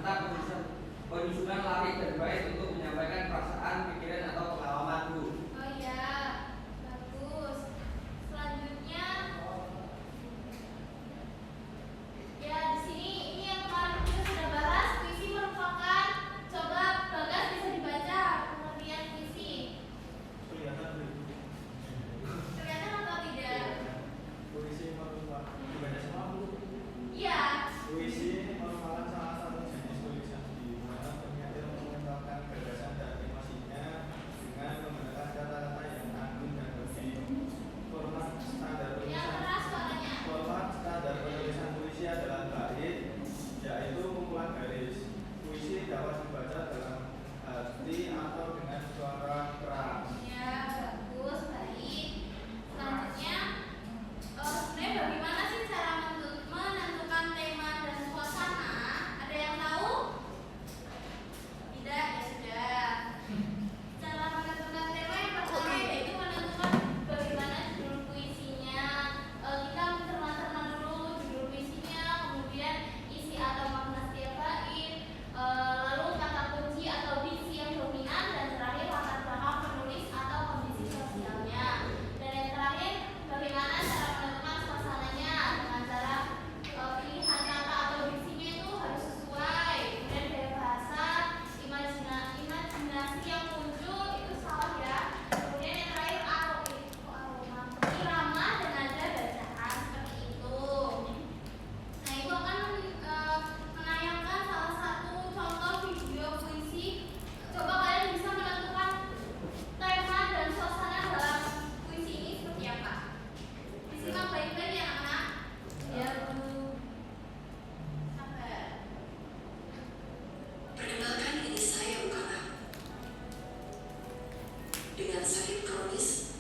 tentang penyusunan larik dan bait untuk menyampaikan perasaan, pikiran atau pengalaman, Bu. Oh iya, bagus. Selanjutnya, ya di sini ini yang kemarin kita sudah bahas, puisi merupakan, coba Bagas bisa dibaca pengertian puisi. Kelihatan atau tidak? Puisi merupakan dibaca semua, Bu. Iya. Puisi merupakan salah satu jenis tulisan di mana penyair mengungkapkan gagasan dan emosinya dengan menggunakan kata-kata yang anggun dan bersih. Format standar penulisan puisi adalah bait, yaitu kumpulan garis. Puisi dapat dibaca dalam hati atau dengan suara keras. Ya, bagus, baik. Selanjutnya, sebenarnya bagaimana sih cara menentukan tema dan suasana? Ada yang tahu? Tidak, ya sudah. Cara menentukan tema yang pertama yaitu menentukan bagaimana judul puisinya. Kita mencerna-cerna dulu judul puisinya, kemudian isi atau makna setiap bait, lalu kata kunci atau diksi yang dominan, dan terakhir latar belakang penulis atau kondisi sosialnya. Dan yang terakhir, bagaimana cara menentukan suasananya dengan cara pilihan kata atau diksinya itu harus sesuai, kemudian gaya bahasa, imajinasi yang muncul itu salah ya. Kemudian yang terakhir aroma, irama dan nada bacaan seperti itu. Nah, ibu akan menayangkan salah satu contoh video puisi. Coba kalian bisa menentukan tema dan suasana dalam puisi ini seperti apa. Disimak baik-baik ya anak-anak. Ya, Bu. Sabar. Perkenalkan, ini saya Ukana. Dengan sakit kronis,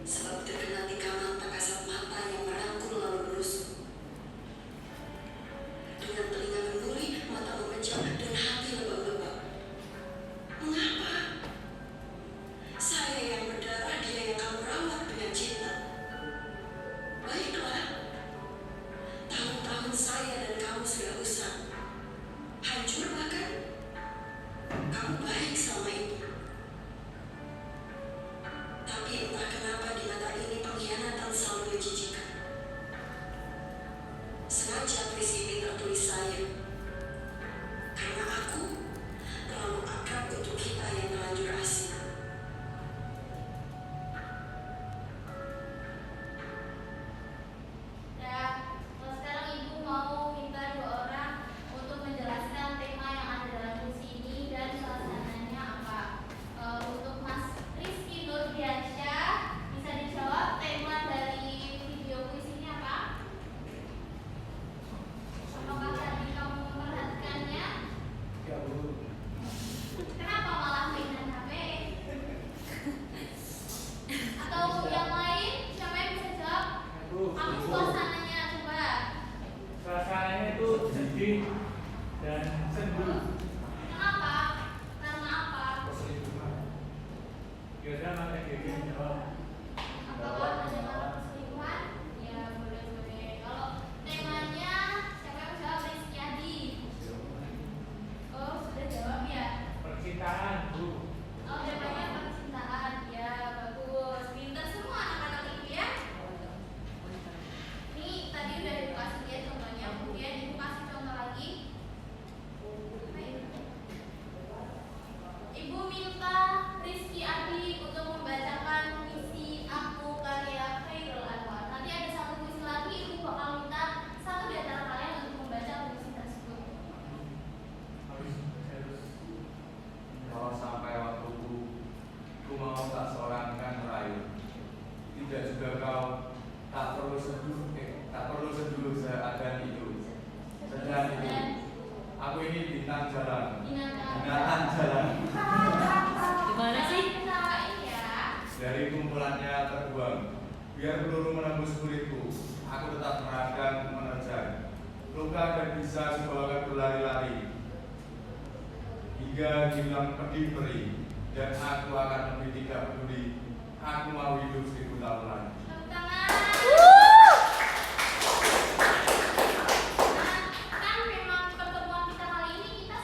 sebab terkena tikaman tak kasat mata yang merangkul lalu menusuk. Dengan telinga kenduri, mata memejam dan hati lebam-lebam. Mengapa? Saya yang berdarah, dia yang kamu rawat dengan cinta. Baiklah, tahun-tahun saya dan kamu sudah usang, hancur bahkan. Kamu baik selama itu. Tapi entah kenapa di mata ini pengkhianatan selalu menjijikan. Sengaja puisi ini tertulis saya, karena aku terlalu akrab untuk kita yang terlanjur asing. Dan sekarang ibu mau minta dua orang untuk menjelaskan tema yang ada dalam puisi ini dan suasananya apa. Untuk Mas Rizky Nurdiansyah, bisa dijawab tema dari video puisinya apa? Apakah tadi kamu memperhatikannya? Ya, Bu. Kenapa malah mainan HP? Atau yang lain? Siapa yang bisa jawab? Apa suasananya coba? Suasananya itu sedih dan sendu. Kenapa? Karena apa? Yaudah, makanya Gigi jawab. Apakah ada perselingkuhan? Ya, boleh-boleh. Kalau temanya, siapa yang jawab? Rizky Adi. Oh, sudah jawab ya? Percintaan, Bu. Oh, temanya percintaan. Ya, bagus. Pintar semua anak-anak ini ya. Ini tadi udah dikasih ya contohnya, kemudian ibu kasih contoh lagi. Ibu minta Rizky Adi untuk membacakan puisi Aku karya Khairul Anwar. Nanti ada satu puisi lagi, ibu bakal minta satu di antara kalian untuk membaca puisi tersebut. Kalau sampai waktuku, ku mau tak seorang kan merayu. Tidak juga kau tak perlu seduh seadan itu. Sedan itu. Aku ini bintang jalan. Binatang jalan. Gimana sih? Ketawain ya. Dari kumpulannya terbuang. Biar peluru menembus kulitku, aku tetap meradang menerjang. Luka dan bisa sebagai berlari-lari. Hingga hilang pedih perih, dan aku akan lebih tidak peduli. Aku mau hidup 1000 tahun lagi. Tepuk tangan. Nah, kan memang pertemuan kita kali ini kita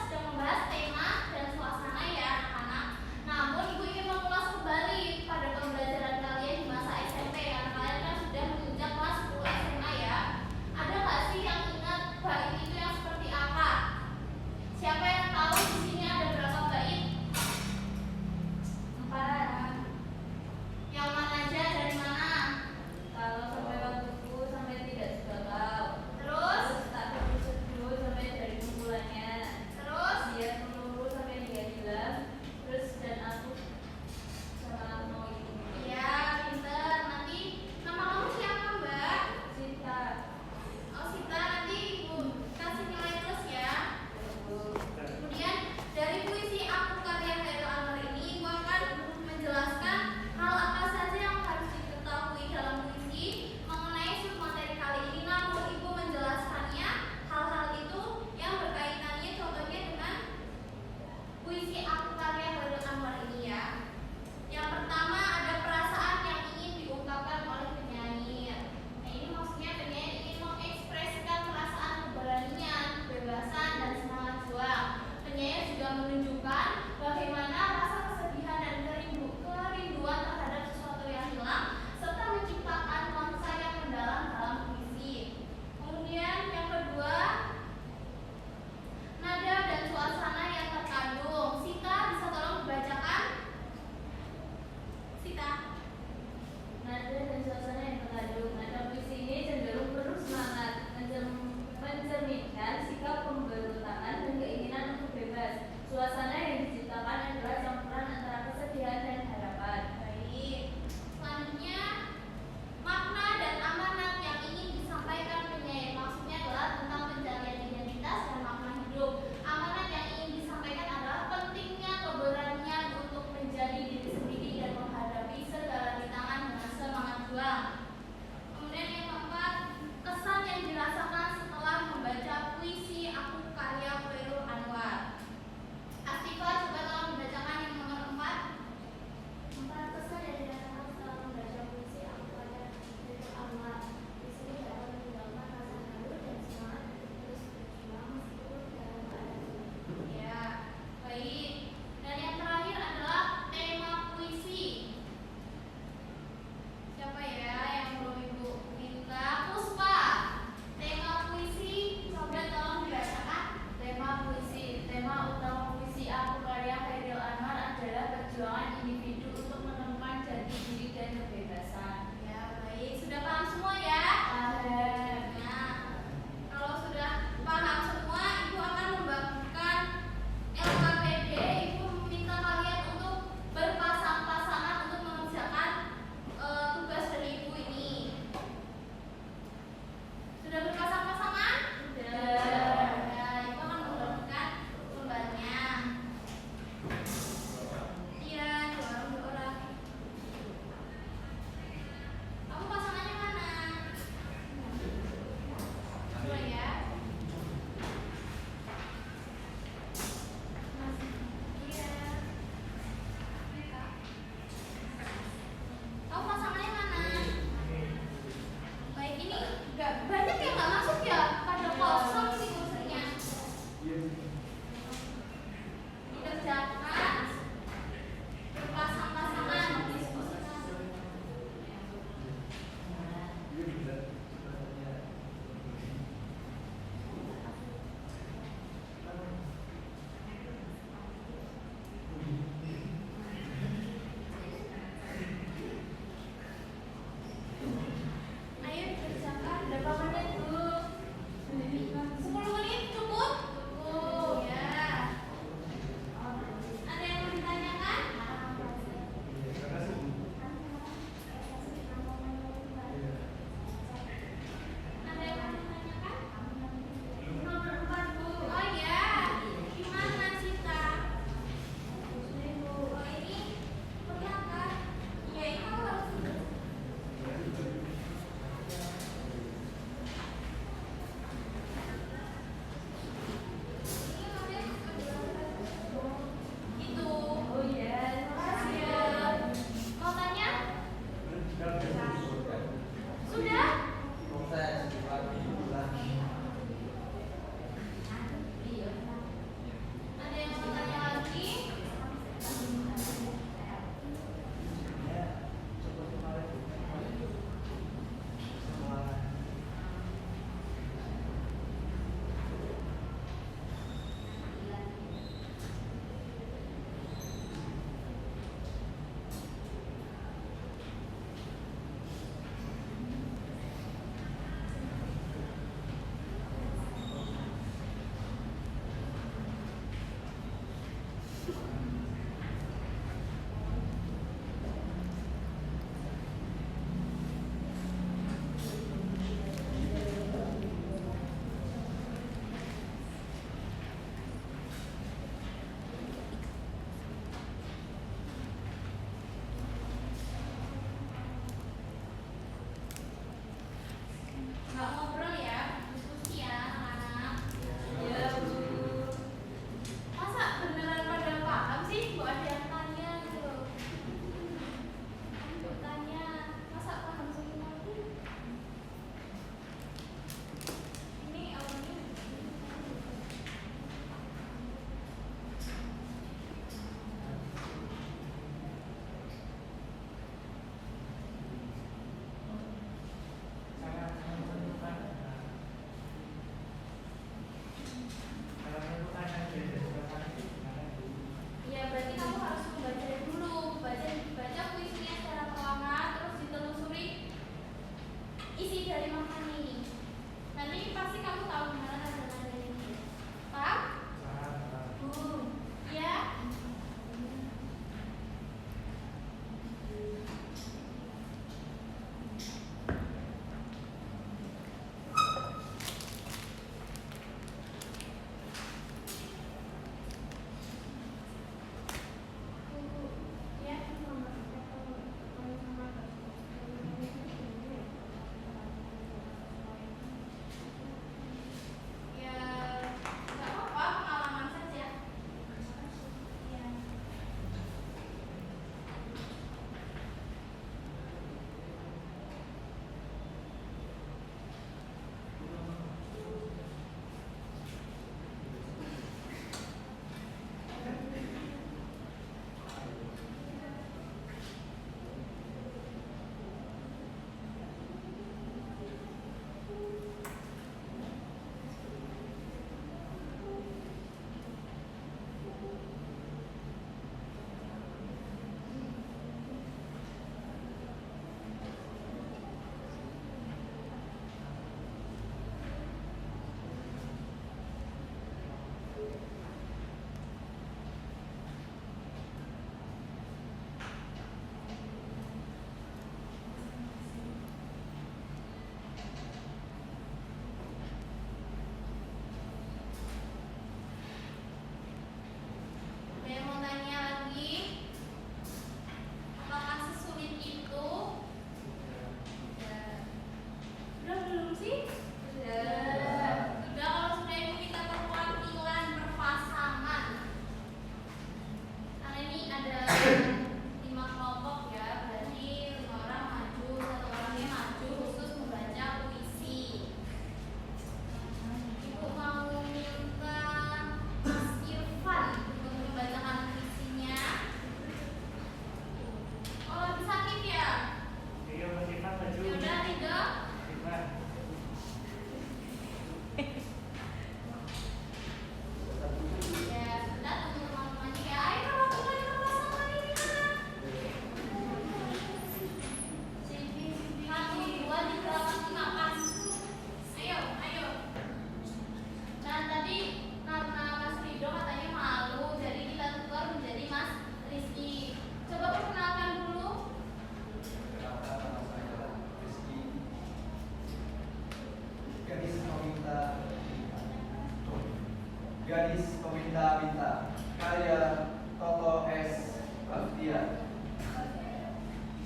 Minta-minta, karya Toto S. Baktiar.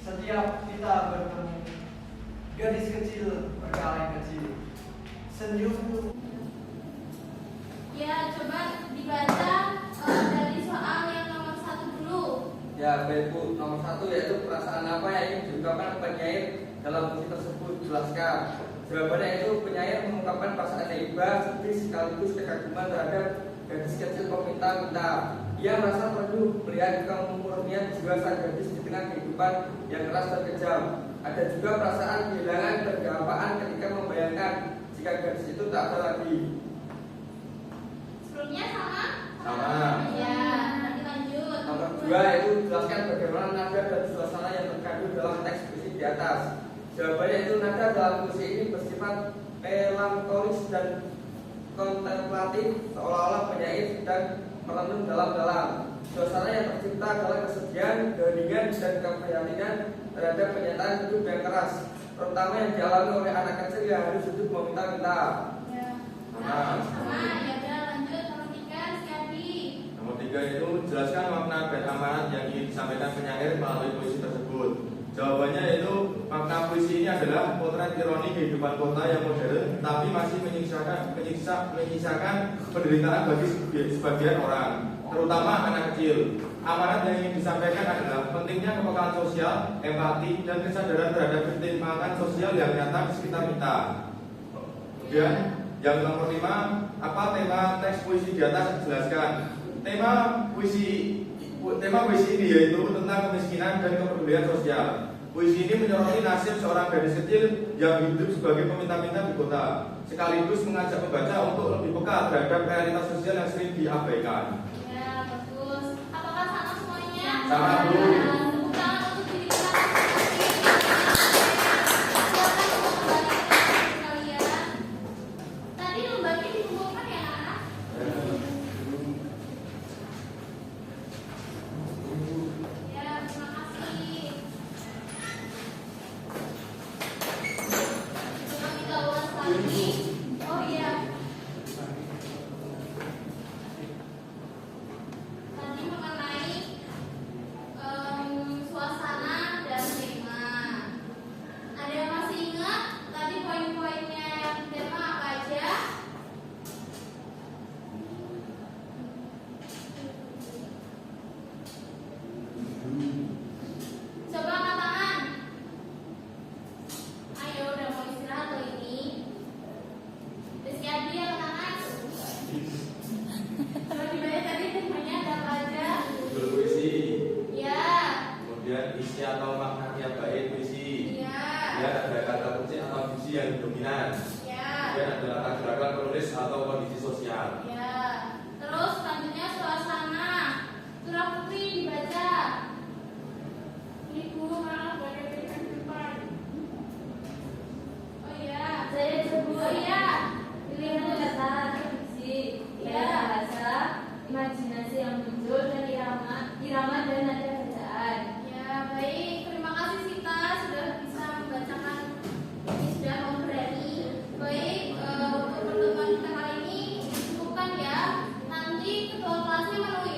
Setiap kita bertemu, gadis kecil berkaleng kecil, senyum. Ya, coba dibaca dari soal yang nomor 1 dulu. Ya, baik Bu. Nomor 1 yaitu perasaan apa yang ingin diungkapkan penyair dalam puisi tersebut, jelaskan. Jawabannya itu penyair mengungkapkan perasaan hibah, sedih sekaligus kekaguman terhadap gadis kecil peminta-minta. Ia merasa perlu melihat kemurnian jiwa sang gadis di tengah kehidupan yang keras dan kejam. Ada juga perasaan kehilangan kegampaan ketika membayangkan jika gadis itu tak ada lagi. Sebelumnya sama? Sama. Ya, nanti lanjut. Nomor 2 yaitu jelaskan bagaimana nada dan suasana yang terkandung dalam teks puisi di atas. Jawabannya itu nada dalam puisi ini bersifat melankolis dan kontemplatif, seolah-olah penyair sedang merenung dalam-dalam. Suasana yang tercipta adalah kesedihan, keheningan, dan keprihatinan terhadap kenyataan hidup yang keras, terutama yang dialami oleh anak kecil yang harus hidup meminta-minta. Ya. Sama. Ya udah lanjut nomor 3 Setiadi. Nomor 3 itu jelaskan makna dan amanat yang ingin disampaikan penyair melalui puisi tersebut. Jawabannya yaitu makna puisi ini adalah potret ironi kehidupan kota yang modern, tapi masih menyisakan penderitaan bagi sebagian orang, terutama anak kecil. Amanat yang ingin disampaikan adalah pentingnya kepekaan sosial, empati, dan kesadaran terhadap ketimpangan sosial yang nyata di sekitar kita. Kemudian yang nomor 5, apa tema teks puisi di atas dijelaskan. Tema puisi ini yaitu tentang kemiskinan dan kepedulian sosial. Puisi ini menyoroti nasib seorang gadis kecil yang hidup sebagai peminta-minta di kota, sekaligus mengajak pembaca untuk lebih peka terhadap realitas sosial yang sering diabaikan. Ya, bagus. Apakah sama semuanya? Sama, Bu. Tepuk tangan untuk diri kita masing-masing. Silakan untuk kembali ke tempat kalian. Tadi lombanya dikumpulkan ya, anak? Ya, terima kasih. Coba kita ulas lagi. Oh iya. Tadi mengenai suasana dan tema. Ada yang masih ingat tadi poin-poinnya yang tema apa aja? Coba angkat tangan. Ayo, udah mau istirahat loh ini. Rizky Adi angkat tangan. Coba dibaca tadi temanya ada apa aja? Judul puisi, Ya, kemudian isi atau makna tiap bait puisi. ya, Kemudian ada kata kunci atau diksi yang dominan. ya, Kemudian ada latar belakang penulis atau kondisi sosial. ya. Terus selanjutnya suasana. Surah Putri dibaca. Ibu malah baca di depan. Oh iya, saya sebut. Oh iya, Pilihan kata diksi, Ya. bahasa, imajinasi yang muncul dan irama dan nada bacaan. ya baik. Terima kasih Sita sudah bisa membacakan ini, sudah mau berani. Baik, untuk pertemuan kita kali ini cukupkan ya. Nanti ketua kelasnya menulis